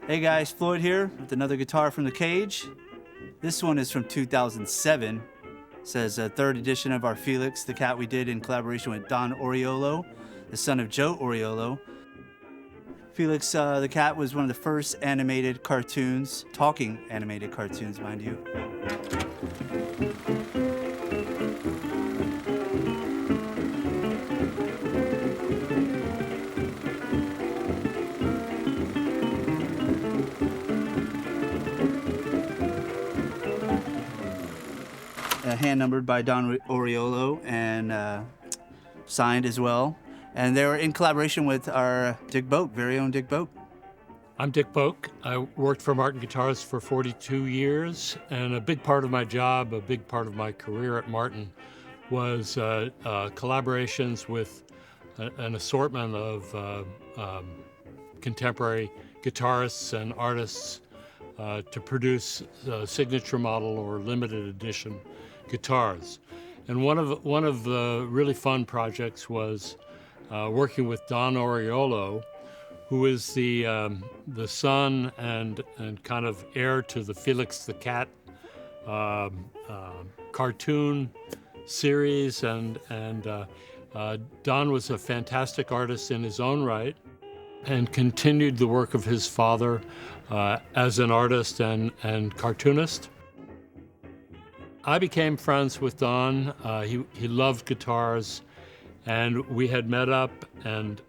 Hey guys, Floyd here with another guitar from the cage. This one is from 2007. It says third edition of our Felix the Cat we did in collaboration with Don Oriolo, the son of Joe Oriolo. Felix the Cat was one of the first animated cartoons, talking animated cartoons, mind you. Hand numbered by Don Oriolo and signed as well. And they were in collaboration with our Dick Boak, very own Dick Boak. I'm Dick Boak. I worked for Martin Guitars for 42 years, and a big part of my job, a big part of my career at Martin was collaborations with an assortment of contemporary guitarists and artists to produce signature model or limited edition guitars. And one of the really fun projects was working with Don Oriolo, who is the son and kind of heir to the Felix the Cat cartoon series, and Don was a fantastic artist in his own right and continued the work of his father as an artist and cartoonist. I became friends with Don. He loved guitars, and we had met up and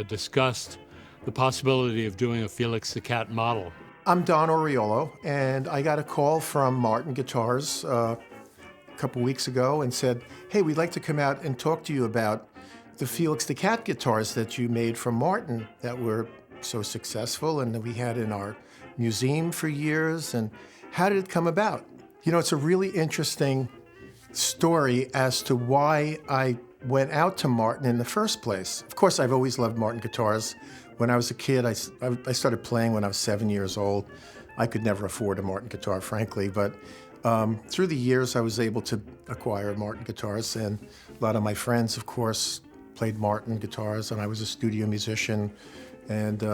discussed the possibility of doing a Felix the Cat model. I'm Don Oriolo, and I got a call from Martin Guitars a couple weeks ago and said, hey, we'd like to come out and talk to you about the Felix the Cat guitars that you made from Martin that were so successful and that we had in our museum for years, and how did it come about? You know, it's a really interesting story as to why I went out to Martin in the first place. Of course, I've always loved Martin guitars. When I was a kid, I started playing when I was 7 years old. I could never afford a Martin guitar, frankly, but through the years, I was able to acquire Martin guitars, and a lot of my friends, of course, played Martin guitars, and I was a studio musician, and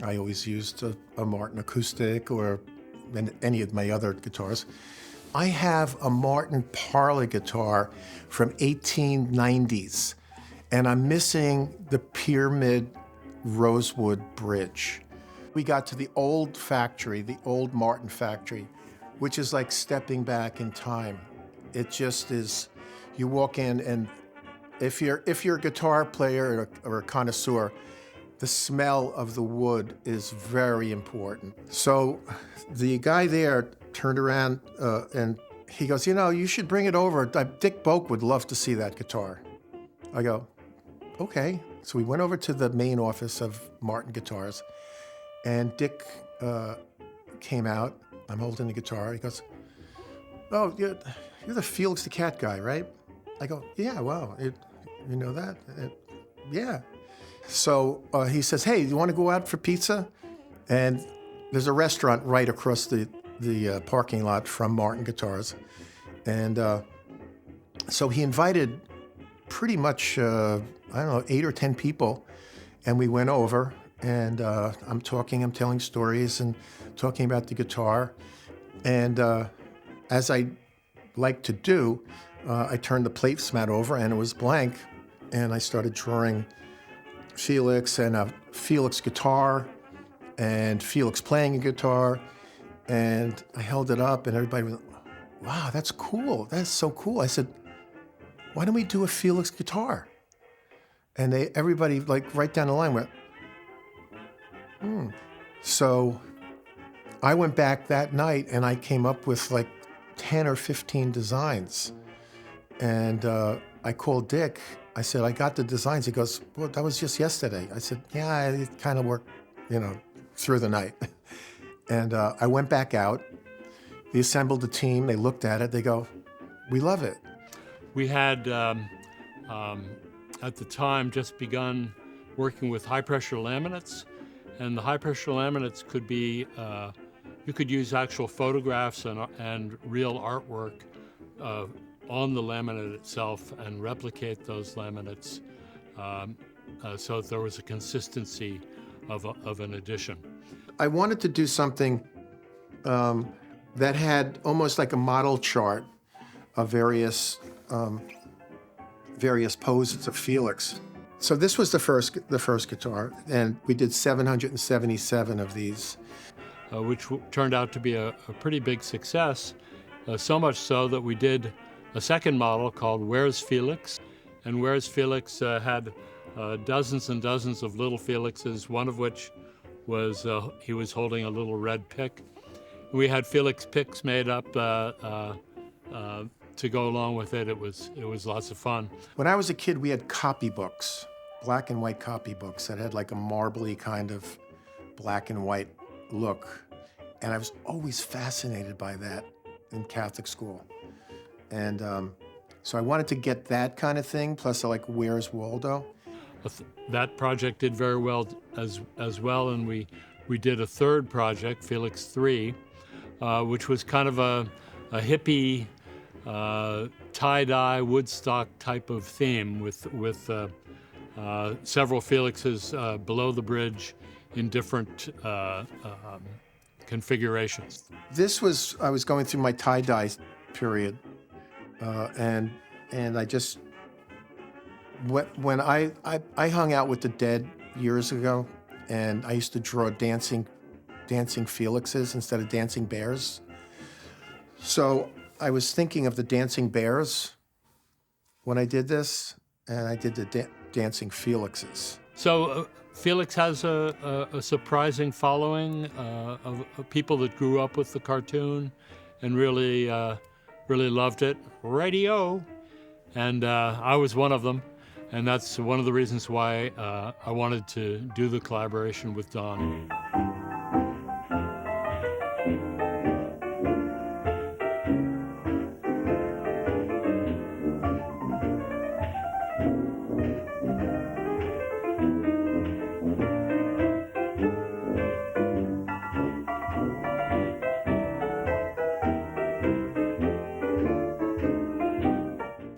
I always used a Martin acoustic or any of my other guitars. I have a Martin Parlor guitar from 1890s, and I'm missing the pyramid rosewood bridge. We got to the old factory, the old Martin factory, which is like stepping back in time. It just is, you walk in, and if you're a guitar player or a connoisseur, the smell of the wood is very important. So the guy there turned around and he goes, you know, you should bring it over. Dick Boak would love to see that guitar. I go, okay. So we went over to the main office of Martin Guitars, and Dick came out. I'm holding the guitar. He goes, oh, you're the Felix the Cat guy, right? I go, yeah, wow, you know that? Yeah. So he says, hey, you want to go out for pizza? And there's a restaurant right across the parking lot from Martin Guitars. And so he invited pretty much, I don't know, 8 or 10 people. And we went over, and I'm telling stories and talking about the guitar. And as I like to do, I turned the placemat over, and it was blank. And I started drawing Felix and a Felix guitar and Felix playing a guitar. And I held it up, and everybody was, wow, that's cool. That's so cool. I said, why don't we do a Felix guitar? And everybody, like right down the line, went, So I went back that night, and I came up with like 10 or 15 designs. And I called Dick. I said, I got the designs. He goes, well, that was just yesterday. I said, yeah, it kind of worked, through the night. And I went back out. They assembled the team. They looked at it. They go, we love it. We had, at the time, just begun working with high-pressure laminates. And the high-pressure laminates could be, you could use actual photographs and real artwork on the laminate itself and replicate those laminates so that there was a consistency of an edition. I wanted to do something that had almost like a model chart of various poses of Felix. So this was the first guitar, and we did 777 of these. Which turned out to be a pretty big success, so much so that we did a second model called Where's Felix? And Where's Felix had dozens and dozens of little Felixes, one of which was he was holding a little red pick. We had Felix picks made up to go along with it. It was lots of fun. When I was a kid, we had copybooks, black and white copybooks that had like a marbly kind of black and white look. And I was always fascinated by that in Catholic school. And so I wanted to get that kind of thing, plus like Where's Waldo? That project did very well as well, and we did a third project, Felix 3, which was kind of a hippie tie-dye Woodstock type of theme with several Felixes below the bridge in different configurations. This was, I was going through my tie-dye period, and I just, when I hung out with the Dead years ago, and I used to draw dancing Felixes instead of dancing bears. So I was thinking of the dancing bears when I did this, and I did the dancing Felixes. So Felix has a surprising following of people that grew up with the cartoon and really loved it. Radio, and I was one of them, and that's one of the reasons why I wanted to do the collaboration with Don.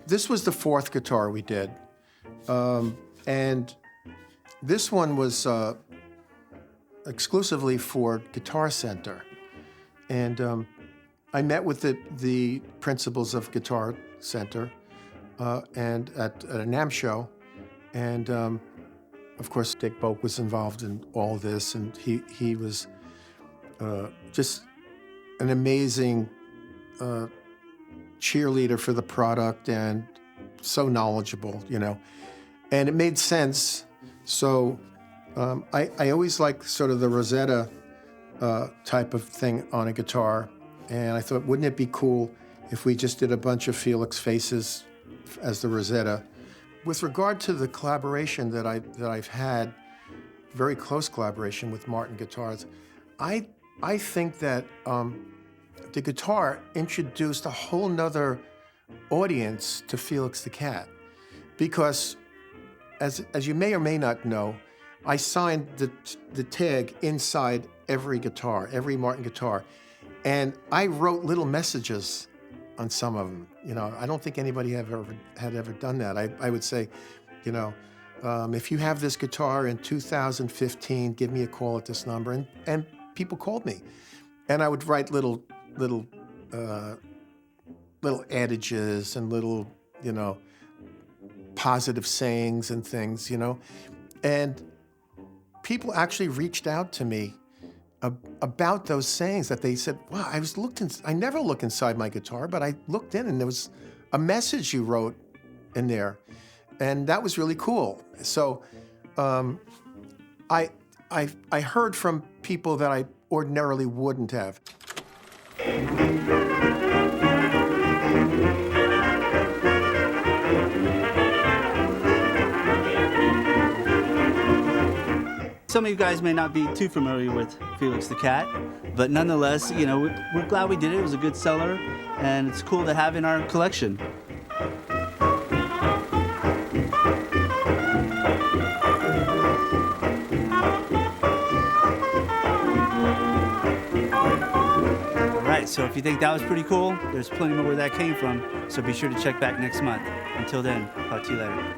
This was the fourth guitar we did, and this one was exclusively for Guitar Center. And I met with the principals of Guitar Center and at a NAMM show, and of course Dick Boak was involved in all this, and he was just an amazing cheerleader for the product and so knowledgeable, you know. And it made sense. So I always liked sort of the Rosetta type of thing on a guitar. And I thought, wouldn't it be cool if we just did a bunch of Felix faces as the Rosetta? With regard to the collaboration that I've had, very close collaboration with Martin Guitars, I think that the guitar introduced a whole nother audience to Felix the Cat, because as you may or may not know, I signed the tag inside every guitar, every Martin guitar, and I wrote little messages on some of them. You know, I don't think anybody had ever done that. I would say, you know, if you have this guitar in 2015, give me a call at this number, and people called me, and I would write little adages and little, you know, positive sayings and things, you know. And people actually reached out to me about those sayings, that they said, wow, I never look inside my guitar, but I looked in and there was a message you wrote in there. And that was really cool. So I heard from people that I ordinarily wouldn't have. Some of you guys may not be too familiar with Felix the Cat, but nonetheless, you know, we're glad we did it. It was a good seller, and it's cool to have in our collection. So if you think that was pretty cool, there's plenty more where that came from, so be sure to check back next month. Until then, talk to you later.